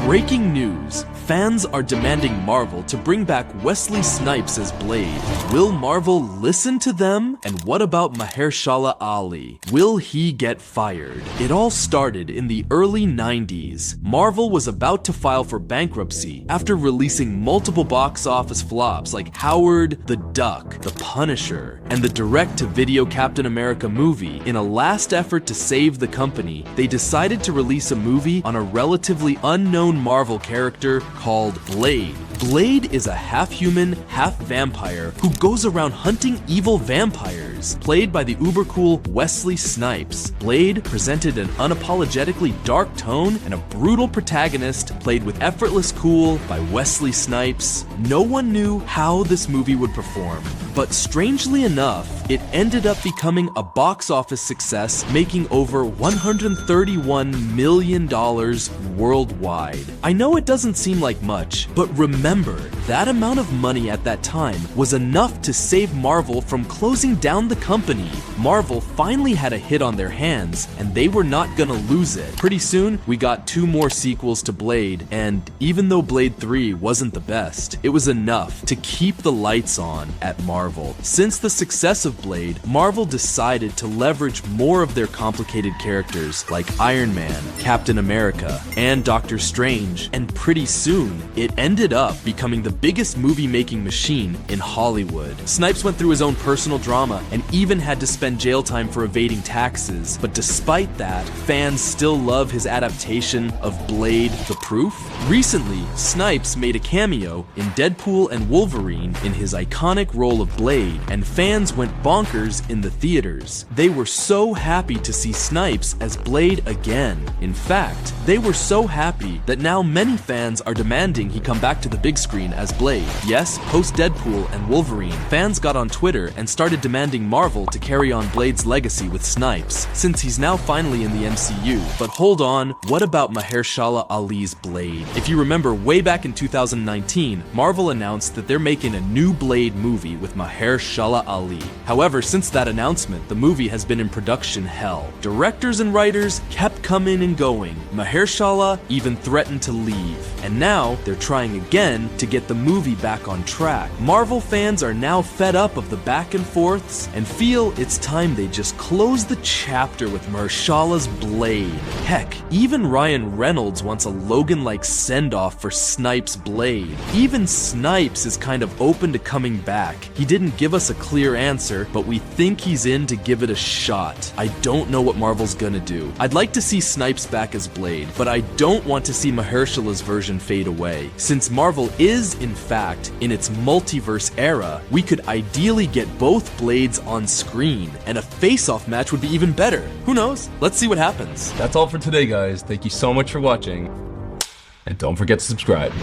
Breaking news! Fans are demanding Marvel to bring back Wesley Snipes as Blade. Will Marvel listen to them? And what about Mahershala Ali? Will he get fired? It all started in the early 90s. Marvel was about to file for bankruptcy after releasing multiple box office flops like Howard the Duck, The Punisher, and the direct-to-video Captain America movie. In a last effort to save the company, they decided to release a movie on a relatively unknown Marvel character called Blade. Blade is a half-human, half-vampire who goes around hunting evil vampires, played by the uber-cool Wesley Snipes. Blade presented an unapologetically dark tone and a brutal protagonist played with effortless cool by Wesley Snipes. No one knew how this movie would perform, but strangely enough, it ended up becoming a box office success, making over $131 million worldwide. I know it doesn't seem like much, but remember, that amount of money at that time was enough to save Marvel from closing down the company. Marvel finally had a hit on their hands, and they were not gonna lose it. Pretty soon, we got 2 more sequels to Blade, and even though Blade 3 wasn't the best, it was enough to keep the lights on at Marvel. Since the success of Blade, Marvel decided to leverage more of their complicated characters like Iron Man, Captain America, and Doctor Strange, and pretty soon, it ended up becoming the biggest movie-making machine in Hollywood. Snipes went through his own personal drama and even had to spend jail time for evading taxes, but despite that, fans still love his adaptation of Blade: The Proof. Recently, Snipes made a cameo in Deadpool and Wolverine in his iconic role of Blade, and fans went bonkers in the theaters. They were so happy to see Snipes as Blade again. In fact, they were so happy that now many fans are demanding he come back to the big screen as Blade. Yes, post Deadpool and Wolverine, fans got on Twitter and started demanding Marvel to carry on Blade's legacy with Snipes, since he's now finally in the MCU. But hold on, what about Mahershala Ali's Blade? If you remember, way back in 2019, Marvel announced that they're making a new Blade movie with Mahershala Ali. However, since that announcement, the movie has been in production hell. Directors and writers kept coming and going. Mahershala even threatened to leave. And now, they're trying again to get the movie back on track. Marvel fans are now fed up of the back and forths and feel it's time they just close the chapter with Mahershala's Blade. Heck, even Ryan Reynolds wants a Logan-like send-off for Snipes' Blade. Even Snipes is kind of open to coming back. He didn't give us a clear answer, but we think he's in to give it a shot. I don't know what Marvel's gonna do. I'd like to see Snipes back as Blade, but I don't want to see Mahershala's version fade away. Since Marvel is, in fact, in its multiverse era, we could ideally get both Blades on screen, and a face-off match would be even better. Who knows? Let's see what happens. That's all for today, guys. Thank you so much for watching, and don't forget to subscribe.